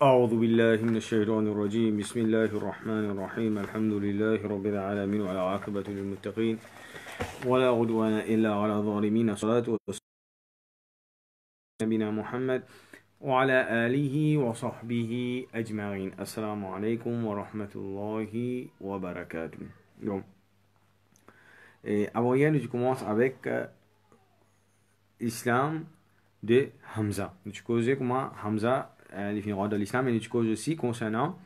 أعوذ بالله من الشيطان الرجيم بسم الله الرحمن الرحيم الحمد لله رب العالمين وعلى عاقبة للمتقين ولا عدوان إلا على الظالمين الصلاة والسلام على نبينا محمد وعلى آله وصحبه أجمعين السلام عليكم ورحمة الله وبركاته. Donc, avant hier, nous commençons avec l'islam de Hamza. Nous causons comment Hamza les finira de l'islam et nous causons aussi concernant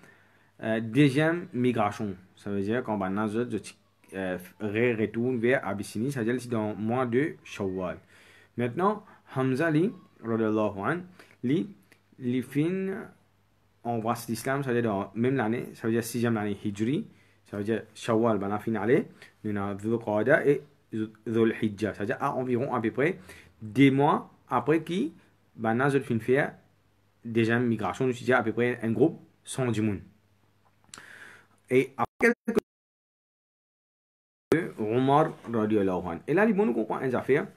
deuxième migration. Ça veut dire qu'on va retourne vers Abyssinie, c'est-à-dire dans le mois de Shawwal. Maintenant, Hamza li, radiyallahu an, li fin on voit l'islam, ça veut dire dans même l'année, ça veut dire sixième année Hijri, ça veut dire Shawwal, ben la finale, nous avons Dhul Qa'da et Dhul Hijjah, c'est-à-dire environ à peu près 2 mois après qui, ben nous avons fin faire deuxième migration, nous disons à peu près un groupe 110 moun. Et après quelques Omar radiyallahu anhu. Et là, nous comprenons une affaire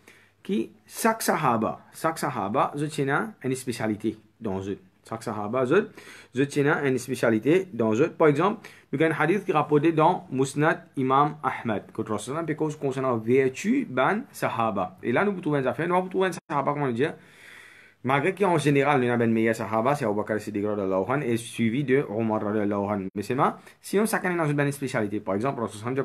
qui, chaque sahaba, je tiens une spécialité dans eux. Chaque sahaba, je tiens une spécialité dans eux. Par exemple, nous avons un hadith qui est rapporté dans Musnad Imam Ahmad, que Rasulullah parce concernant vertu ban sahaba. Et là, nous trouvons une affaire, nous trouvons un sahaba, comment dire, malgré qu'en général, nous avons un meilleur sahaba, c'est Abu Bakr Siddiq radiyallahu anhu, et suivi de Omar radiyallahu anhu. Mais c'est ma, sinon, chacun est dans une spécialité. Par exemple, Rasulullah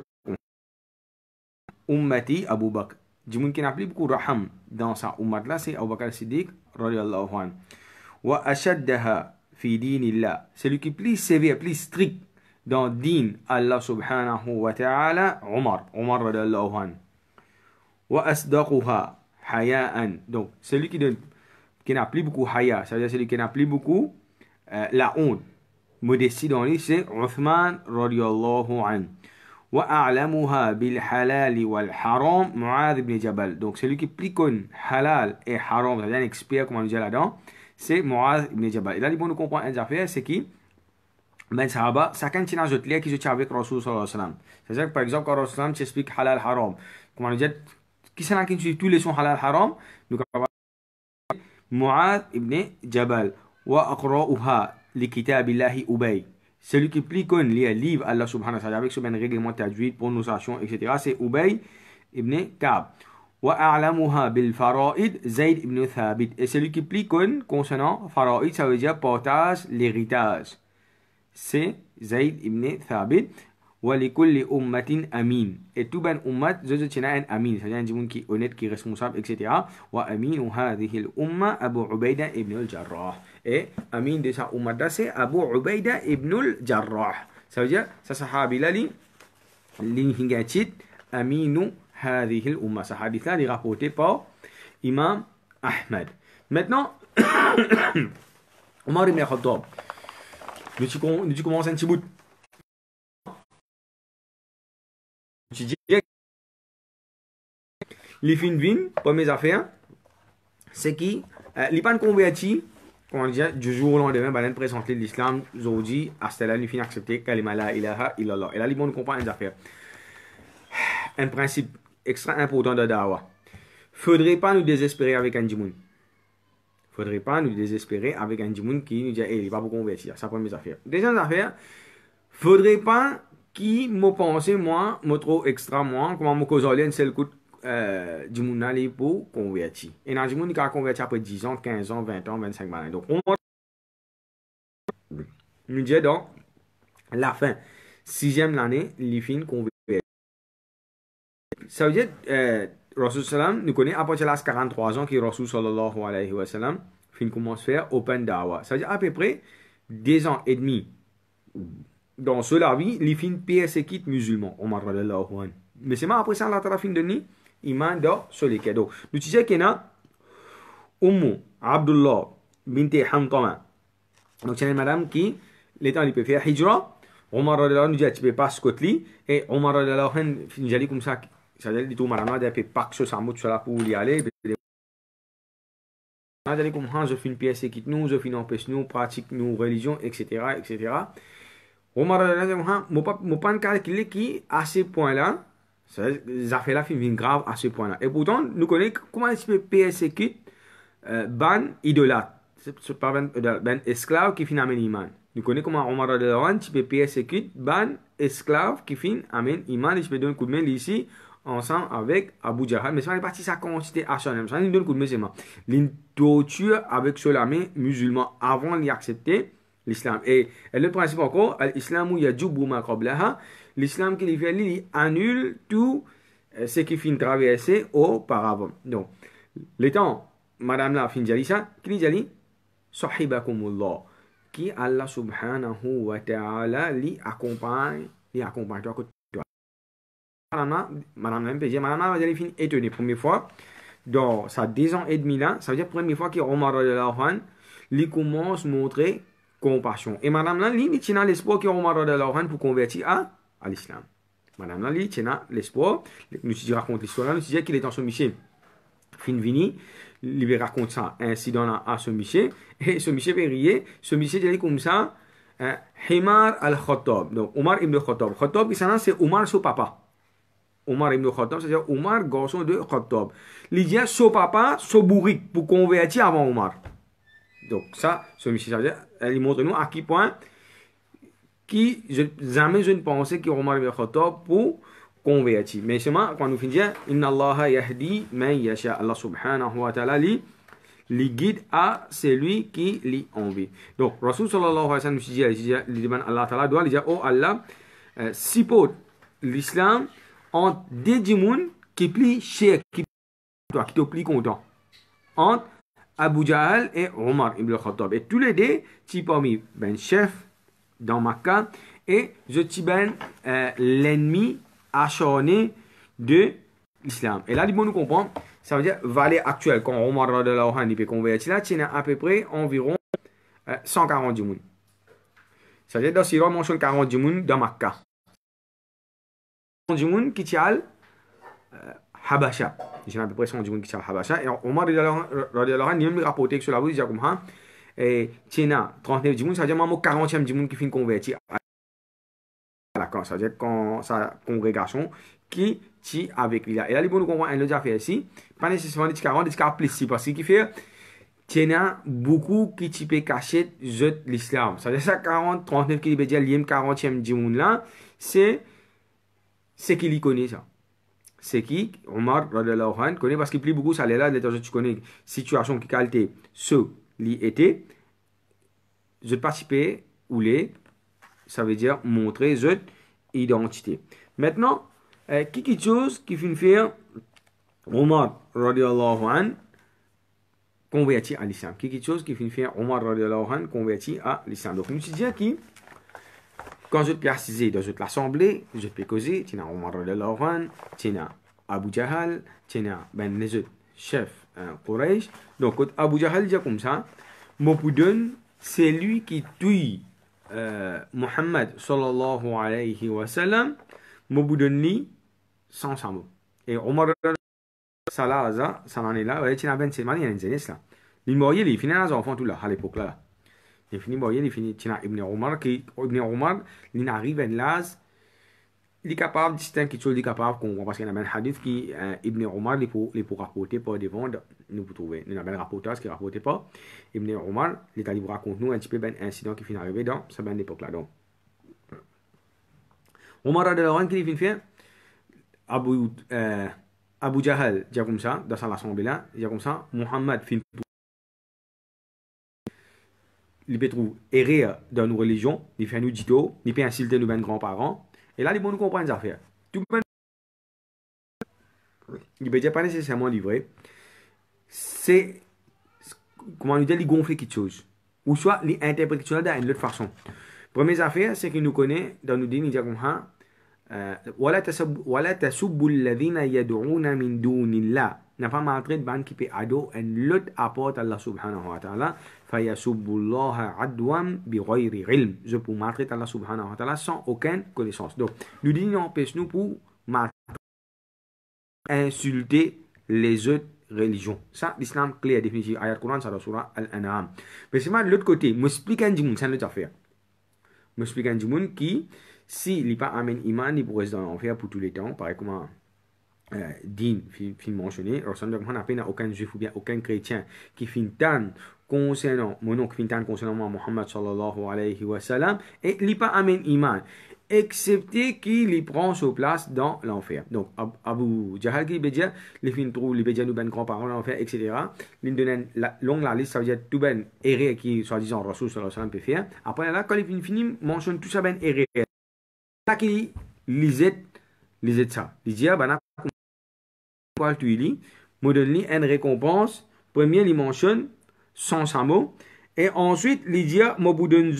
Ummati Abu Bakr. Du monde qui n'a plus beaucoup raham dans sa ummat là, c'est Abu Bakr Siddiq radiyallahu anhu. Wa ashaddaha fi dinillah. Celui qui est plus sévère, plus strict dans din Allah subhanahu wa ta'ala, Omar radiyallahu anhu. Wa asdaquha haya'an. Donc, celui qui n'a plus beaucoup haya, c'est-à-dire celui qui n'a plus beaucoup la honte, modestie dans lui, c'est Uthman radiyallahu anhu. وأعلمها بالحلال والحرام معاذ بن جبل. Donc celui qui plus connu halal et haram, c'est-à-dire un expert comme on dit là-dedans, c'est Mu'adh ibn Jabal. Et là, nous comprenons une affaire, c'est qui ben sahaba, chacun tient un autre lien qui se tient avec Rasul sallallahu alayhi wa sallam. C'est-à-dire que par exemple, quand Rasul sallam explique halal haram, comme on dit, qui c'est là qui suit tous les sons halal haram, nous avons Mu'adh ibn Jabal. Wa aqra'uha li kitabillahi Ubay. Celui qui plus connu les livres Allah subhanahu wa ta'ala avec ce même règlement tajwid, prononciation, etc. c'est Ubay ibn Ka'b. Wa a'lamuha bil fara'id Zayd ibn Thabit. Et celui qui plus connu concernant fara'id, ça veut dire partage, l'héritage. C'est Zayd ibn Thabit. Wa li kulli ummatin amin. Et tout ben ummat, je tiens un amin, c'est-à-dire un monde qui est honnête, qui est responsable, etc. Wa aminu hadhihi al-umma Abu Ubaida ibn al-Jarrah. Et amin de sa umma, c'est Abu Ubaida ibn al-Jarrah. Ça veut dire, ça sahabi là, li hingachit aminu hadhihi al-umma. Ce hadith là, il est rapporté par Imam Ahmad. Maintenant, Omar ibn Khattab. Nous commençons un petit bout. Les fins de pour mes affaires, c'est qui les pas convertis, comment dire, du jour au lendemain, ben présenter l'islam, aujourd'hui, à ce là, les fins accepter kalima la ilaha illallah. Et là, les bons comprennent les affaires. Un principe extra important de dawa. Faudrait pas nous désespérer avec un djimoun. Faudrait pas nous désespérer avec un djimoun qui nous dit, il va pas convertir. Ça prend mes affaires. Deuxième affaire, faudrait pas qui m'a pensé, moi, trop extra, moi, comment m'a causé un seul coup du monde aller pour convertir. Et dans le monde qui a converti après 10 ans, 15 ans, 20 ans, 25 ans. Donc, on nous dit donc, la fin, 6e année, les fins converti. Ça veut dire, Rasul sallam, nous connaissons à partir de 43 ans que Rasul sallallahu alayhi wa sallam, fin commence à faire open dawa. Ça veut dire à peu près 2 ans et demi. Dans cela vie, les fins persécutent musulmans. Omar radiyallahu anhu. Mais c'est après ça, la fin de nuit, il m'a dit sur les cadeaux. Nous disons qu'il y a Abdullah binti Hamtama. Donc c'est une madame qui, l'état, il peut faire hijra. Omar radiyallahu anhu nous dit, tu peux pas scotli. Et Omar radiyallahu anhu, nous dit comme ça, c'est-à-dire, il dit, madame, il peut pas que ce soit mot pour y aller. Comme ça, je fais une pièce qui nous, je fais une empêche nous, pratique nous, religion, etc., etc. Omar ne pas calculer qui à ce point-là, ça fait la film grave à ce point-là. Et pourtant, nous connaissons comment il se peut persécuter ban idolâtre. c'est pas ben esclave qui fin amène iman. Nous connaissons comment Omar radiallahu anhu, tu peux persécuter ben esclave qui fin amène iman, et tu peux donner un coup de main ici, ensemble avec Abu Jahal. Mais c'est pas parti sa quantité acharnée. Ça, il donne un coup de main seulement. Il torture avec ceux-là, musulmans, avant d'accepter l'islam. Et le principe encore, l'islam yajubu ma qablaha, l'islam qui fait, il annule tout ce qui fin traversé auparavant. Donc, le temps, madame la fin dit ça, qui dit sahibakumullah, qui Allah subhanahu wa ta'ala li accompagne toi. Madame la MPG, madame la fin étonnée, première fois, dans sa 10 ans et demi là, ça veut dire première fois qu'Omar radiallahu anhu, lui commence à montrer compassion. Et madame là, lui, il a l'espoir qu'Omar radiallahu anhu pour convertir à l'islam. Madame là, lui, il a l'espoir, nous raconte l'histoire là, nous disons qu'il est en soumission. Fin vini, il raconte ça, incident là à ce monsieur, et ce monsieur fait rire, ce monsieur dit comme ça, Himar al-Khattab, donc Omar ibn Khattab. Khattab, c'est Omar son papa. Omar ibn Khattab, c'est-à-dire Omar, garçon de Khattab. Il dit son papa, son bourrique, pour convertir avant Omar. Donc ça, ce monsieur, ça veut dire, il montre nous à quel point, jamais je ne pensais qu'Omar ibn Khattab pour converti. Mais seulement, quand nous finissons, Inna Allah yahdi man yasha. Allah subhanahu wa ta'ala li guide à celui qui li envie. Donc, Rasul sallallahu alayhi wa sallam dit, Allah ta'ala doit dire, oh Allah, si pour l'islam, entre des gens qui plient cher, qui te plient content. Entre Abu Jahal et Omar ibn Khattab. Et tous les deux, tu parmi ben chef dans Makkah et je suis ben l'ennemi acharné de l'islam. Et là, il faut nous comprendre, ça veut dire, vallée actuelle, quand Omar radiallahu anhu peut convertir là, il y a à peu près environ 140 djimoun. Ça veut dire, dans Sirah, on mentionne 40 djimoun dans Makkah. 100 djimoun qui tient Habasha. Il y a à peu près 100 djimoun qui tient Habasha. Et Omar radiallahu anhu, il me rapporté que cela vous dit comme ça, et il y a 39 djimoun, ça veut dire, il y a 40e djimoun qui finit convertir. D'accord, ça veut dire quand sa congrégation qui tient avec lui. Et là, il faut nous comprendre un autre affaire ici. Pas nécessairement des 40, des 40 plus, parce qu'il fait, il y a beaucoup qui peuvent cacher l'islam. Ça veut dire ça 40, 39 qui veut dire l'IM 40e du monde là, c'est ce qu'il connaît ça. C'est qui Omar radiallahu anhu connaît parce qu'il plie beaucoup ça là, tu connais situation qui qualité ce li était, je participer ou les ça veut dire montrer votre identité. Maintenant, quelque chose qui fait faire Omar radiallahu anhu converti à l'islam. Quelque chose qui fait faire Omar radiallahu anhu converti à l'islam. Donc, nous disons que quand je peux assister dans cette assemblée, je peux causer, tu as Omar radiallahu anhu, tu as Abu Jahal, tu as ben les autres chefs Quraysh. Donc, quand Abu Jahal dit comme ça, mon poudon, c'est lui qui tue Muhammad sallallahu alayhi wa sallam, Moboudoni sans samo. Et Omar Salaza, ça en est là, il y a 27 ans, il y a une jeunesse là. Il m'a dit, il finit les enfants tout là, à l'époque là. Il finit, il finit, il y a Ibn Omar, il arrive à l'âge, il est capable de distinguer quelque chose, il est capable de comprendre, parce qu'il y a un hadith qui, Ibn Omar, il pour rapporter par devant, nous pour trouver. Il y a un rapporteur qui ne rapportait pas. Ibn Omar, il est allé vous raconter nous un petit peu un incident qui finit arrivé dans cette époque là. Donc, Omar radiallahu anhu qui fait Abu Jahal dit comme ça dans l'assemblée là, il dit comme ça Muhammad fin il peut trouver erreur dans nos religions, il fait nous dito, il peut insulter nos grands-parents et là il faut nous comprendre les affaires. Tout il peut dire pas nécessairement livré. C'est comment nous dire il gonfle quelque chose ou soit l'interprète quelque chose d'une autre façon. Première affaire c'est que nous connaît dans nous dit il dit comme ça ولا تسبوا الذين يدعون من دون الله n'a pas montré de ban qui peut ado un lot apporte Allah subhanahu wa ta'ala فيسبوا الله عدوا بغير علم je peux montrer Allah subhanahu wa ta'ala sans aucune connaissance. Donc nous disons empêche nous pour insulter les autres religions. Ça l'islam clair définitif ayat Quran ça dans surah Al-An'am. Mais c'est mal de l'autre côté m'explique un djimoun c'est une autre affaire. M'explique un djimoun qui si il n'est pas amène iman, il pourrait rester dans l'enfer pour tous les temps. Pareil comme din fin mentionné, Rasulullah n'a pas aucun juif ou bien aucun chrétien qui fin tan concernant mon nom qui fin tan concernant Muhammad sallallahu alayhi wa sallam et il pas amène iman excepté qu'il y prend sa place dans l'enfer. Donc Abu Jahal qui veut dire les fin trouve les bédia nous ben grands-parents dans l'enfer etc. Il donne la longue la liste, ça veut dire tout ben erreur qui soi-disant Rasul sallallahu alayhi wa sallam peut faire. Après là quand il finit mentionne tout ça ben erreur. Là qui lisait ça. Il dit ben quoi tu lis, modèle une récompense. Premier, il mentionne 100 mots. Et ensuite, il dit, moi, vous donne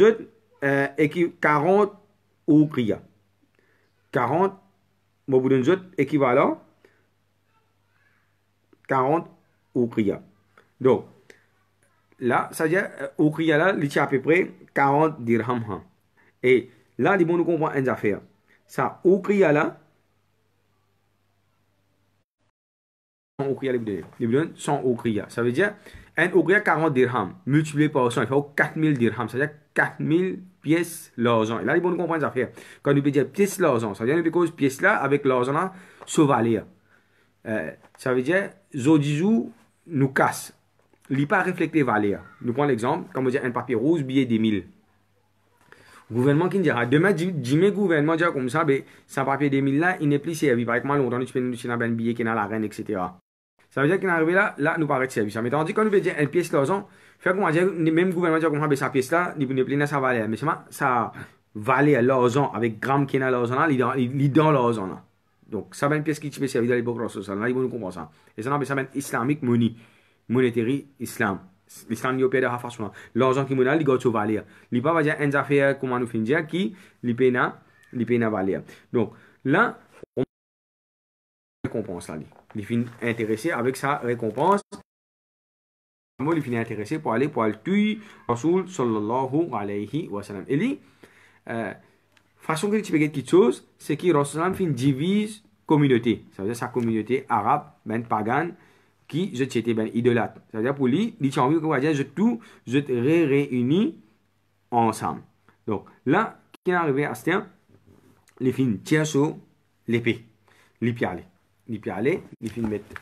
40 ou kriya. 40, moi, vous donne équivalent 40 ou kriya. Donc, là, ça veut dire, au kriya, là, il y a à peu près 40 dirhams. Et là, il faut nous comprendre une affaire. Ça, au kriya, là, il donne 100 okriya. Ça veut dire, un okriya 40 dirhams, multiplié par 100, il faut 4000 dirhams. Ça veut dire 4000 pièces l'argent. Et là, il faut nous comprendre les affaires. Quand nous peut dire pièces l'argent, ça veut dire que pièces là, avec l'argent là, se valeur. Ça veut dire, Zodizou nous casse. Il n'est pas reflété valeur. Nous prenons l'exemple, comme on dit un papier rouge, billet des 1000. Gouvernement qui dira, demain, dis-moi gouvernement dira comme ça, ben, sans papier des 1000 là, il n'est plus servi. Par exemple, longtemps, tu peux nous un billet qui est dans la reine, etc. Ça veut dire qu'il est arrivé là, nous paraît service. Mais tandis qu'on nous veut dire une pièce l'argent, fait qu'on va dire, même gouvernement dit qu'on sa pièce là, il ne peut pas sa valeur. Mais ça valait l'argent avec gramme qui est dans l'argent là, il est dans l'argent là. Donc, ça va une pièce qui peut servir dans l'époque raciale. Là, il faut nous comprendre ça. Et ça, on appelle ça islamique money. Monetary islam. L'islam n'y a pas de façon. L'argent qui est là, il a sa valeur. Il ne peut pas dire une affaire, comment nous finissons, qui, il peut pas valeur. Donc, là, on récompense là. Il finit intéressé avec sa récompense. Il finit intéressé pour aller tuer Rasul sallallahu alayhi wa sallam. Et lui, façon que tu peux dire quelque chose, c'est que Rasul fin divise communauté. Ça veut dire sa communauté arabe, ben pagane, qui je t'étais ben idolâtre. Ça veut dire pour lui, il a envie qu'on va dire je te réunis ensemble. Donc là, qui est arrivé à ce temps, les fins tient sur l'épée, les pieds. Il peut aller, il finit mettre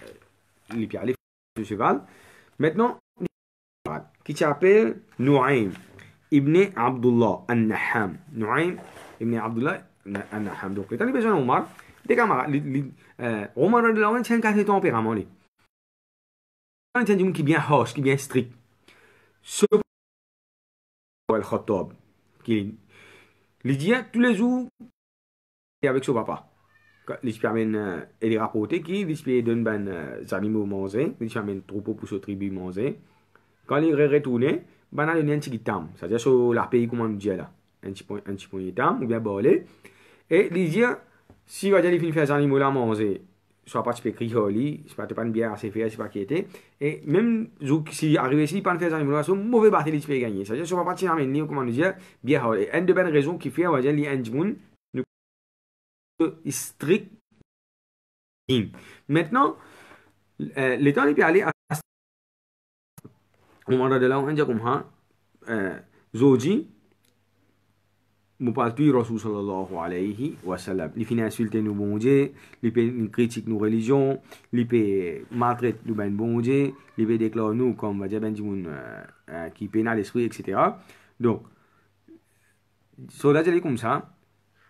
il peut aller sur le cheval. Maintenant, qui s'appelle Nu'aym ibn Abdullah an-Naham. Nu'aym ibn Abdullah an-Naham. Donc, les talibés de Omar, des camarades, Omar de la tient qu'à ses tempéraments. Il tient du monde qui est bien harsh, qui est bien strict. Ce Al-Khattab, qui dit tous les jours, avec son papa. Les permettent et rapporter qui les donnent des animaux manger, les permettent troupeau pour ce tribu manger. Quand ils retournent, ben on a un petit tam, c'est-à-dire sur la pays comme on dit là, un petit point de tam ou bien bolé. Et les dire si on va dire les faire des animaux là manger, soit pas tu peux crier, c'est pas une bière assez faite, c'est pas qui était. Et même si arrivé ici pas faire des animaux là, c'est mauvais bâti les peux gagner. C'est-à-dire sur pas tu n'amènes comment nous dire bière. Et une de bonnes raisons qui fait on va dire les anjmoun strict. Maintenant, les temps, il peut aller à au moment de là, on dit comme ça, Zoji, nous parle du Rasul sallallahu alayhi wa sallam. Il finit insulter nos bon Dieu, il peut critiquer nos religions, il peut maltraiter nos bon Dieu, il peut déclarer nous comme va dire ben du monde qui pénal l'esprit, etc. Donc, cela dit comme ça,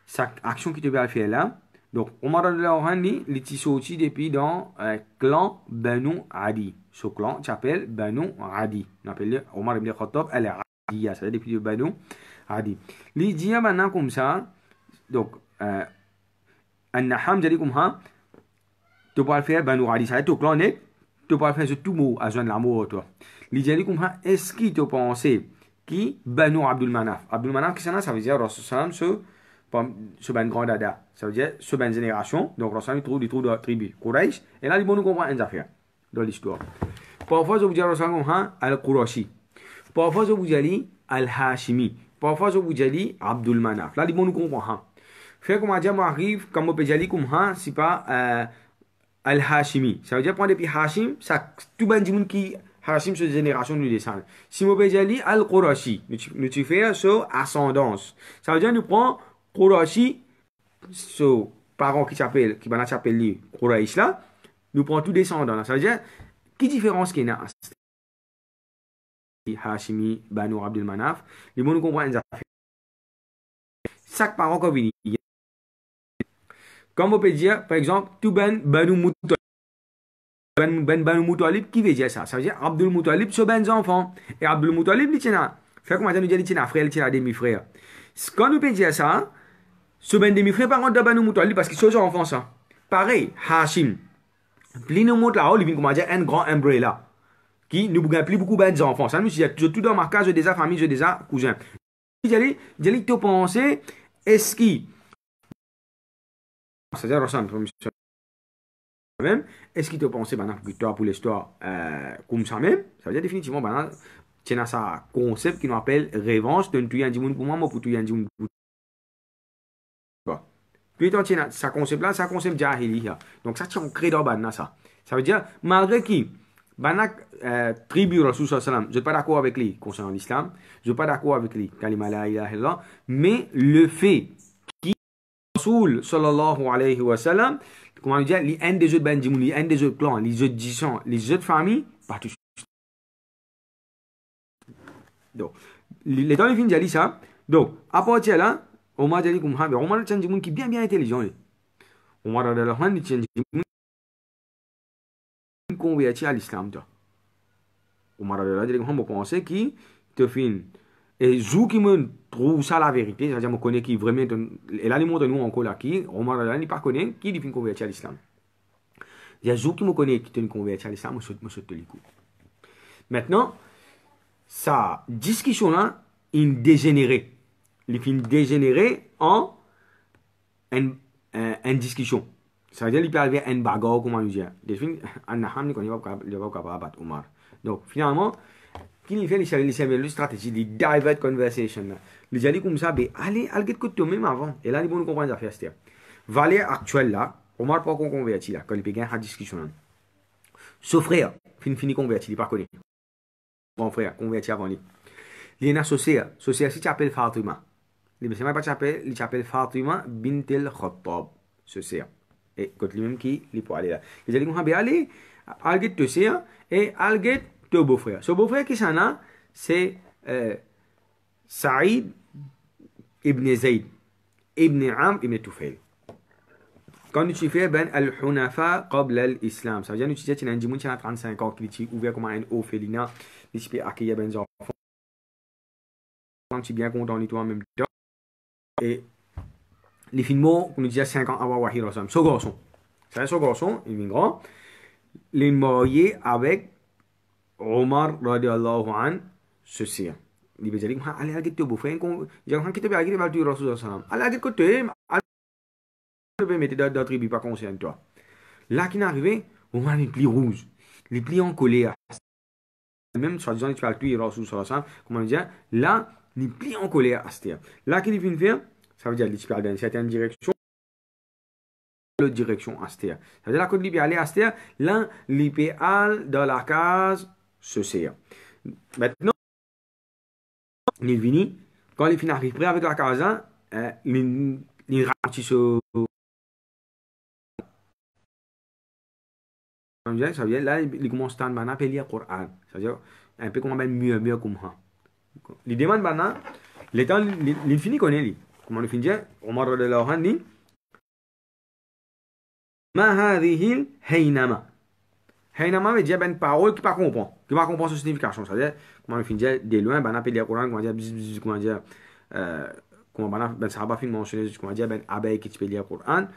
cette action qui te va faire là. Donc, Omar al-Awhani, il est sorti depuis dans le clan Banu Adi. Ce clan s'appelle Banu Adi. On appelle Omar ibn Khattab al-Adi. Ça veut dire depuis Banu Adi. Il dit maintenant comme ça. Donc, An-Naham, dit comme ça. Tu peux faire Banu Adi. Ça veut dire que clan est. Tu peux faire tout mot à joindre l'amour. Il dit comme ça. Est-ce que tu penses qui Banu Abdul Manaf? Abdul Manaf, ça veut dire Rasul ce ben grand dada, ça veut dire ce ben génération. Donc, Rasul il trouve de la tribu Quraysh. Et là, il faut nous comprendre une affaire dans l'histoire. Parfois, je vous dis Rasul al-Qurashi. Parfois, je vous dis al-Hashimi. Parfois, je vous dis Abdul Manaf. Là, il faut nous comprendre. Fait comme je m'arrive, comme on peut dire comme ça, c'est pas al-Hashimi. Ça veut dire, depuis Hashim, ça tout ben du monde qui Hashim, cette génération nous descend. Si on peut dire al-Qurashi, nous fais sur ascendance. Ça veut dire, nous prenons Qurashi, so, parents qui s'appellent les Quraysh là, nous prenons tout descendant là. Ça veut dire, qui différence qu'il y a Hashimi, Banu Abdul Manaf, les gens nous comprennent ça. Chaque parent qui vient, comme on peut dire, par exemple, tout Banu Muttalib. Banu Muttalib, qui veut dire ça? Ça veut dire Abdul Muttalib, c'est ben enfant. Et Abdul Muttalib, il tient. Frère, comment nous dit, il tient un frère, il tient un demi-frère. Quand nous peut dire ça, ce ben demi-frère, par contre, de Banu Muttalib, parce qu'ils sont enfants, ça. Pareil, Hashim. Plus nous montre là-haut, il vient, comment dire, un grand umbrella. Qui nous bouge plus beaucoup ben enfants. Ça nous dit, tout dans ma case, j'ai des familles, j'ai des cousins. J'ai te penser, est-ce qu'il. C'est-à-dire, même, est-ce qu'il te pense pour l'histoire comme ça même? Ça veut dire définitivement, tu as un concept qui nous appelle revanche de tuer un dimoun pour moi, moi pour tuer un dimoun pour toi. Puis tu as ce concept-là, c'est un concept jahiliya. Donc ça, tu as créé dans ça. Ça veut dire, malgré qui, tribu Rasul sallam, je ne suis pas d'accord avec lui concernant l'islam, je ne suis pas d'accord avec lui, kalima la ilaha illallah, mais le fait qu'il Rasul sallallahu alayhi wa sallam, comment dire, les un des autres bandits, les un des autres clans, les autres disons, les autres familles, pas tous. Donc, les temps, ils finissent dire ça. Donc, à partir de là, Omar dit comme Hamid, Omar est un djimoun qui est bien intelligent. Omar a dit là, il est un djimoun converti à l'islam. Omar a dit là, on pense qu'il te finit. Et je qui me trouve ça la vérité, c'est-à-dire que je connais qui vraiment, et là, il montre nous encore là, qui, Omar a dit, il ne connaît qui est converti à l'islam. Il y a ceux qui me connaissent qui sont convertis à l'islam, je saute les coups. Maintenant, sa discussion-là, il dégénéré. Il finit dégénéré en une discussion. Ça veut dire qu'il peut arriver à une bagarre, comment dire. Il finit, il ne connaît pas capable de battre Omar. Donc, finalement, qu'il fait les stratégies, les divert conversation. Les alliés comme ça, allez de côté même avant. Et là, ils vont comprendre les affaires. Valé actuel là, Omar pas qu'on convertit là, quand il peut gagner la discussion. Son frère, fini converti, il pas connu. Bon frère, converti avant lui. Il y a un associé si tu appelles Fatima. Il s'appelle Fatima bint el-Khattab. Associé. Et quand lui-même qui, il peut aller là. Il dit qu'on va aller, alget te sait, et alget te beau-frère. Ce beau-frère qui s'en a, c'est Saïd ibn Zayd, ibn Am, ibn Tufail. Quand tu fais al-Hunafa qabla al-Islam, ça veut dire que tu as un djimoun qui a 35 ans, qui est ouvert comme un orphelinat, qui peut accueillir des enfants. Tu es bien content de toi en même temps. Et les films, on nous dit 5 ans avant Wahid Rassam. Ce garçon, c'est ce garçon, il est grand, il est marié avec Omar radiallahu an, ce sire. Il veut dire, allez, allez, tu es beau-frère, il dit, qui te veut aller tuer Rasul sallam. Allez, allez, tu es je mettre dans la tribu, pas conscient de toi. Là, qui est arrivé, Omar est plus rouge, il est plus en colère. Même, soi-disant, tu vas tuer Rasul sallam, comment dire, là, il est plus en colère à ce là, qu'il vient faire, ça veut dire qu'il parle dans une certaine direction, l'autre direction à ce ça veut dire là, quand il peut aller à ce là, il peut aller dans la case, ce sert. Maintenant, il vient, quand il finit arrive près avec la case, il ralentit ce. Ça veut dire là, il commence à lire le Coran. Ça veut dire un peu comme mieux comme ça. Il demande maintenant, le temps, il finit connaît lui. Comment il finit dire, Omar radiallahu anhu dit, ma hadhihi haynama. Haynama veut dire une parole qui pas comprend, qui pas comprend sa signification. Ça veut dire, comment il finit dire, de loin, ben appelle le Coran, comment dire, comment dire, ben ça va pas finir mentionner, comment dire, ben abeille qui peut lire le Coran.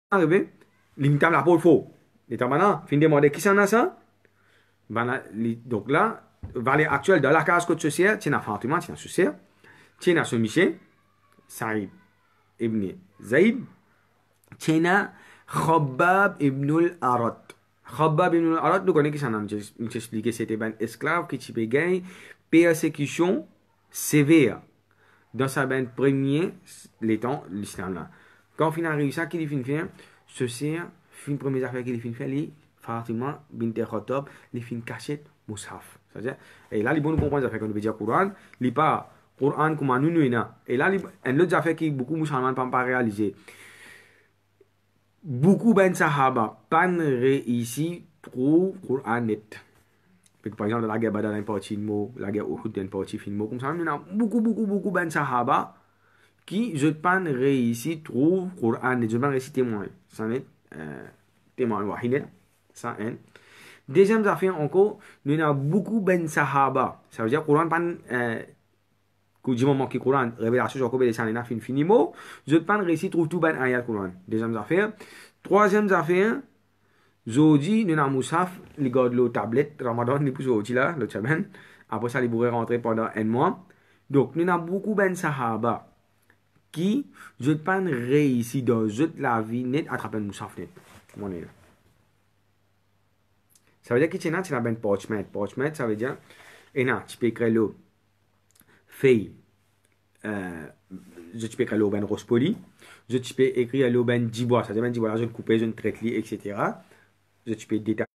Arrivé, il me la parole faux. Et maintenant, fin de demander qui s'en a ça? Donc là, valeur actuelle de la case que tu sais, tu as Fatima, tu as Soucia, tu as Soumiché, Saïd ibn Zayd, tu as Khabbab ibn al-Arat. Khabbab ibn al-Arat, nous connaissons qui s'en a. Je t'expliquer, c'était un esclave qui tu peux gagner persécution sévère dans sa premier les temps l'islam là. Quand on a réussi ça, qu'il finit faire, ceci fin première affaire qu'il finit faire, les Fatima bint Khattab, les fin cachette Moushaf. C'est-à-dire, et là, les bons comprennent les affaires qu'on veut dire Coran, les pas Coran comme nous nous et là, un autre affaire qui beaucoup musulmans ne peuvent pas réaliser. beaucoup ben sahaba pas réussi trop Quran net. Par exemple, la guerre Badr, une partie de mots, la guerre Uhud, une partie de mots. Comme ça, il y a beaucoup ben sahaba qui, je pas réussi trop Quran net. Je pas réussi témoin. Ça n'est témoin. Ça, hein. Deuxième affaire encore, nous avons beaucoup ben sahaba. Ça veut dire Quran pas du moment que Quran révélation Jacob et les fin finimo, je pas réussi trouve tout ben ayat Quran. Deuxième affaire. Troisième affaire, Zodi, nous avons Moussaf, les gars de la tablette, Ramadan, nous plus Zodi là, le chaben. Après ça, ils pourraient rentrer pendant un mois. Donc, nous avons beaucoup ben sahaba qui, je pas réussi dans la vie net attraper Moussaf net. Mon est là. Ça veut dire que tu as ben parchment. Parchment, ça veut dire, et là, tu peux écrire le feuille. Je peux écrire le ben rospoli. Je peux écrire le ben dibois. Ça veut dire ben dibois, je coupe, je traite, etc. Je peux détailler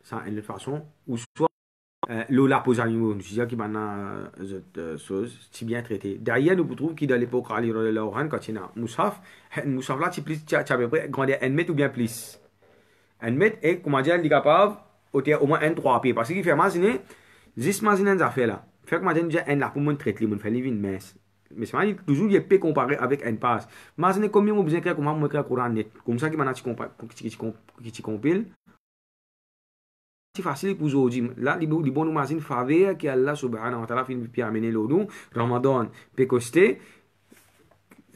ça une autre façon. Ou soit, l'ola pose à niveau. Je dis qu'il y a cette chose, c'est bien traité. D'ailleurs, nous trouvons qu'il dans l'époque Ali Rohan, quand il y a Moussaf, Moussaf là, tu as à peu près grandir 1 mètre ou bien plus. 1 mètre et, comment dire, il est capable au moins 1-3 pieds. Parce qu'il fait imaginer, juste imaginer une affaire là. Fait que imagine déjà un là pour me traiter, me faire livre une messe. Mais c'est toujours il peut comparer avec un passe. Imaginez combien vous besoin de comment me créer Coran net. Comme ça qui maintenant tu compiles. C'est facile pour aujourd'hui. Là, les bons imagine faveur que Allah subhanahu wa ta'ala finit par amener nous Ramadan peut coster.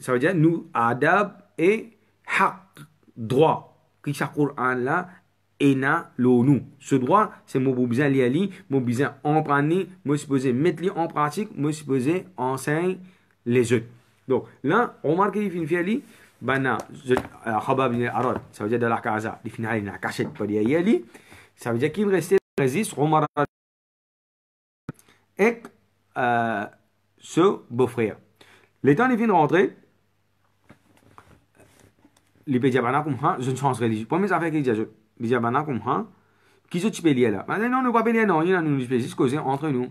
Ça veut dire nous adab et haq droit. Qui ce Coran là ena l'onu. Ce droit, c'est mon besoin lié, mon besoin en prendre, moi supposé mettre en pratique, moi supposé enseigner les autres. Donc là, on remarque qu'il finit faire bana khabab bin arad, ça veut dire de la casa, il finit la cachette pas dire ali, ça veut dire qu'il restait résiste Omar et ce beau-frère. Les temps il vient de rentrer, les pédia bana comme ça, je ne change religion. Première affaire qu'il dit les bana comme ça, qui se tu lié là. Mais non, nous pas lié non, il y a nous juste causer entre nous.